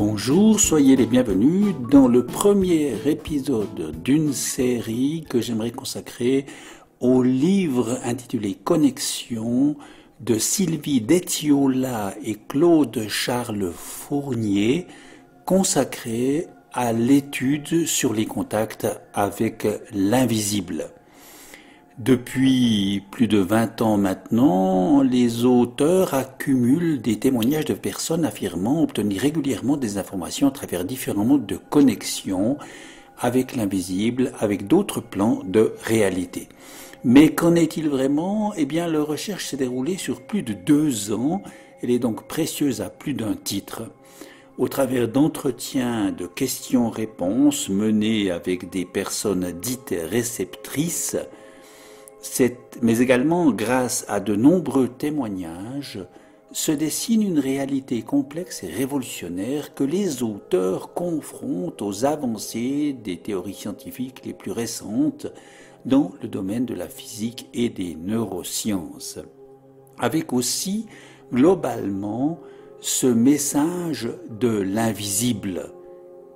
Bonjour, soyez les bienvenus dans le premier épisode d'une série que j'aimerais consacrer au livre intitulé Connexion de Sylvie Detiola et Claude Charles Fournier, consacré à l'étude sur les contacts avec l'invisible. Depuis plus de 20 ans maintenant, les auteurs accumulent des témoignages de personnes affirmant obtenir régulièrement des informations à travers différents modes de connexion avec l'invisible, avec d'autres plans de réalité. Mais qu'en est-il vraiment ? Eh bien, leur recherche s'est déroulée sur plus de 2 ans. Elle est donc précieuse à plus d'un titre. Au travers d'entretiens de questions-réponses menés avec des personnes dites réceptrices, mais également grâce à de nombreux témoignages, se dessine une réalité complexe et révolutionnaire que les auteurs confrontent aux avancées des théories scientifiques les plus récentes dans le domaine de la physique et des neurosciences. Avec aussi, globalement, ce message de l'invisible.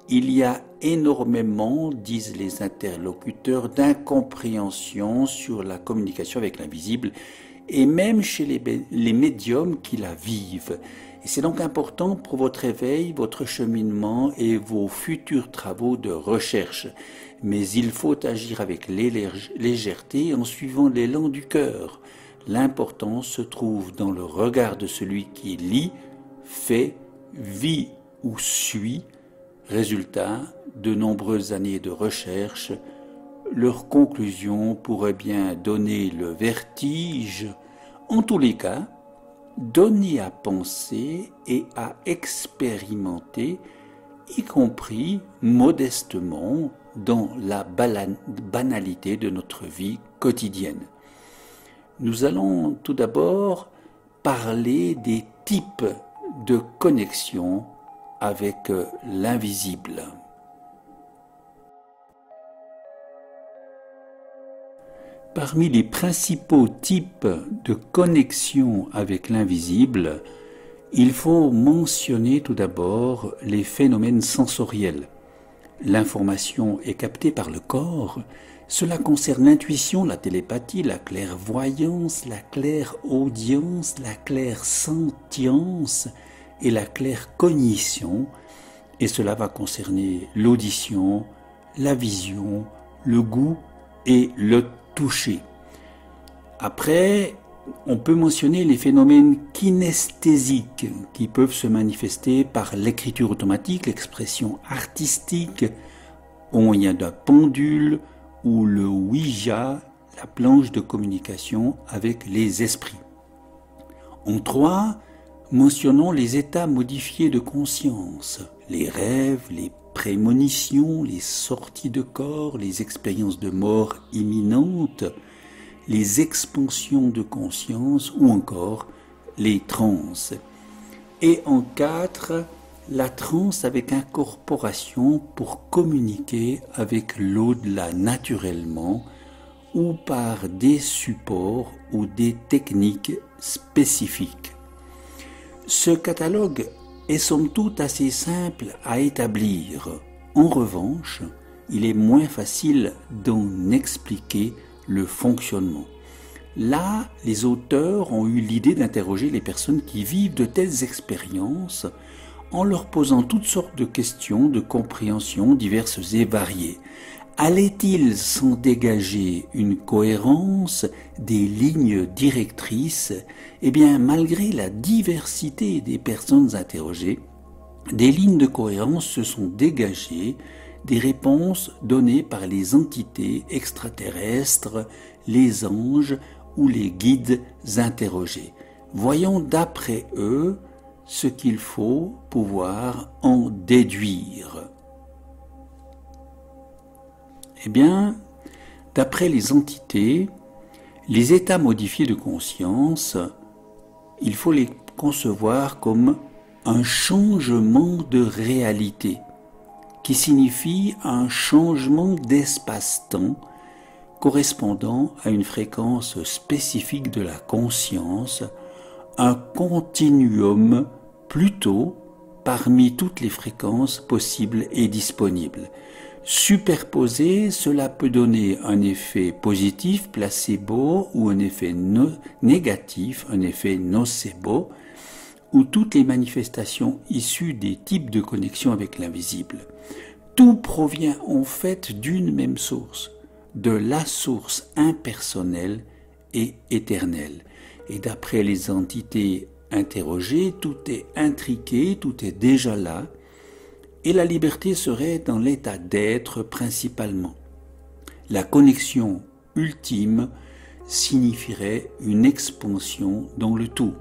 Il y a énormément, disent les interlocuteurs, d'incompréhension sur la communication avec l'invisible et même chez les médiums qui la vivent. Et c'est donc important pour votre éveil, votre cheminement et vos futurs travaux de recherche. Mais il faut agir avec légèreté en suivant l'élan du cœur. L'important se trouve dans le regard de celui qui lit, fait, vit ou suit. Résultat, de nombreuses années de recherche, leurs conclusions pourraient bien donner le vertige, en tous les cas, donner à penser et à expérimenter, y compris modestement dans la banalité de notre vie quotidienne. Nous allons tout d'abord parler des types de connexion avec l'invisible. Parmi les principaux types de connexion avec l'invisible, il faut mentionner tout d'abord les phénomènes sensoriels. L'information est captée par le corps. Cela concerne l'intuition, la télépathie, la clairvoyance, la clairaudience, la clairsentience et la claircognition, et cela va concerner l'audition, la vision, le goût et le toucher. Après, on peut mentionner les phénomènes kinesthésiques qui peuvent se manifester par l'écriture automatique, l'expression artistique, au moyen d'un pendule ou le Ouija, la planche de communication avec les esprits. En 3, mentionnons les états modifiés de conscience, les rêves, les prémonitions, les sorties de corps, les expériences de mort imminente, les expansions de conscience ou encore les transes. Et en 4, la transe avec incorporation pour communiquer avec l'au-delà naturellement ou par des supports ou des techniques spécifiques. Ce catalogue est somme toute assez simple à établir. En revanche, il est moins facile d'en expliquer le fonctionnement. Là, les auteurs ont eu l'idée d'interroger les personnes qui vivent de telles expériences en leur posant toutes sortes de questions de compréhension diverses et variées. Allait-il s'en dégager une cohérence, des lignes directrices ? Eh bien, malgré la diversité des personnes interrogées, des lignes de cohérence se sont dégagées, des réponses données par les entités extraterrestres, les anges ou les guides interrogés. Voyons d'après eux ce qu'il faut pouvoir en déduire. Eh bien, d'après les entités, les états modifiés de conscience, il faut les concevoir comme un changement de réalité, qui signifie un changement d'espace-temps correspondant à une fréquence spécifique de la conscience, un continuum plutôt parmi toutes les fréquences possibles et disponibles. Superposé, cela peut donner un effet positif, placebo, ou un effet négatif, un effet nocebo, ou toutes les manifestations issues des types de connexion avec l'invisible. Tout provient en fait d'une même source, de la source impersonnelle et éternelle. Et d'après les entités interrogées, tout est intriqué, tout est déjà là, et la liberté serait dans l'état d'être principalement. La connexion ultime signifierait une expansion dans le tout.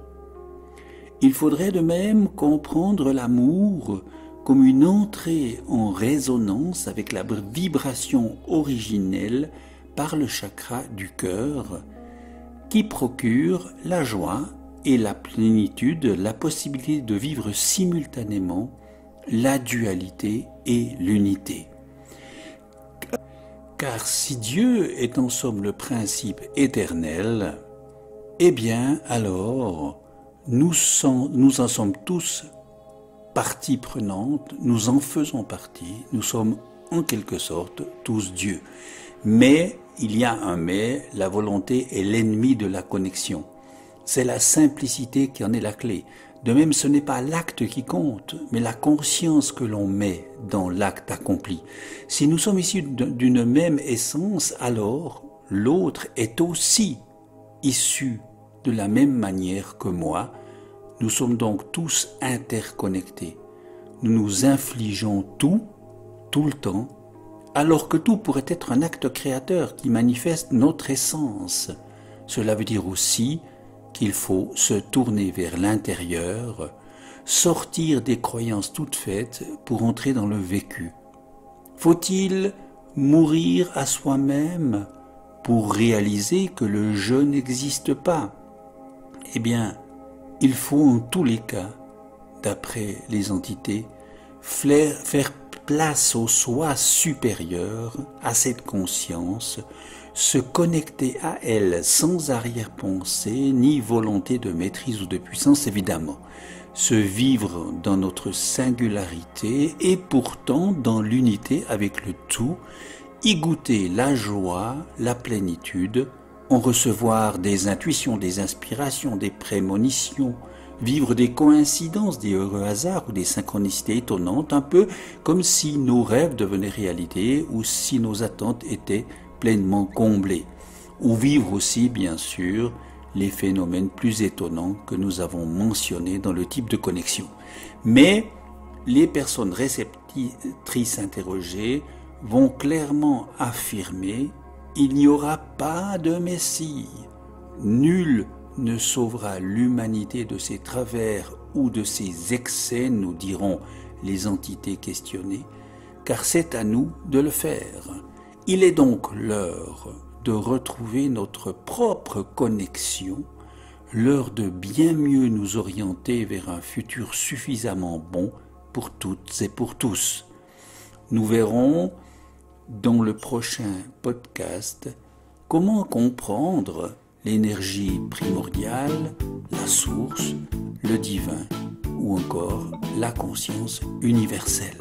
Il faudrait de même comprendre l'amour comme une entrée en résonance avec la vibration originelle par le chakra du cœur qui procure la joie et la plénitude, la possibilité de vivre simultanément la dualité et l'unité. Car si Dieu est en somme le principe éternel, eh bien alors nous en sommes tous partie prenante, nous en faisons partie, nous sommes en quelque sorte tous Dieu. Mais, il y a un mais, la volonté est l'ennemi de la connexion. C'est la simplicité qui en est la clé. De même, ce n'est pas l'acte qui compte, mais la conscience que l'on met dans l'acte accompli. Si nous sommes issus d'une même essence, alors l'autre est aussi issu de la même manière que moi. Nous sommes donc tous interconnectés. Nous nous infligeons tout le temps, alors que tout pourrait être un acte créateur qui manifeste notre essence. Cela veut dire aussi qu'il faut se tourner vers l'intérieur, sortir des croyances toutes faites pour entrer dans le vécu. Faut-il mourir à soi-même pour réaliser que le je n'existe pas? Eh bien, il faut en tous les cas, d'après les entités, faire place au soi supérieur, à cette conscience, se connecter à elle sans arrière-pensée ni volonté de maîtrise ou de puissance évidemment, se vivre dans notre singularité et pourtant dans l'unité avec le tout, y goûter la joie, la plénitude, en recevoir des intuitions, des inspirations, des prémonitions, vivre des coïncidences, des heureux hasards ou des synchronicités étonnantes, un peu comme si nos rêves devenaient réalité ou si nos attentes étaient pleinement comblées. Ou vivre aussi, bien sûr, les phénomènes plus étonnants que nous avons mentionnés dans le type de connexion. Mais les personnes réceptrices interrogées vont clairement affirmer « Il n'y aura pas de Messie. Nul ne sauvera l'humanité de ses travers ou de ses excès, nous diront les entités questionnées, car c'est à nous de le faire. Il est donc l'heure de retrouver notre propre connexion, l'heure de bien mieux nous orienter vers un futur suffisamment bon pour toutes et pour tous. » Nous verrons dans le prochain podcast comment comprendre l'énergie primordiale, la source, le divin ou encore la conscience universelle.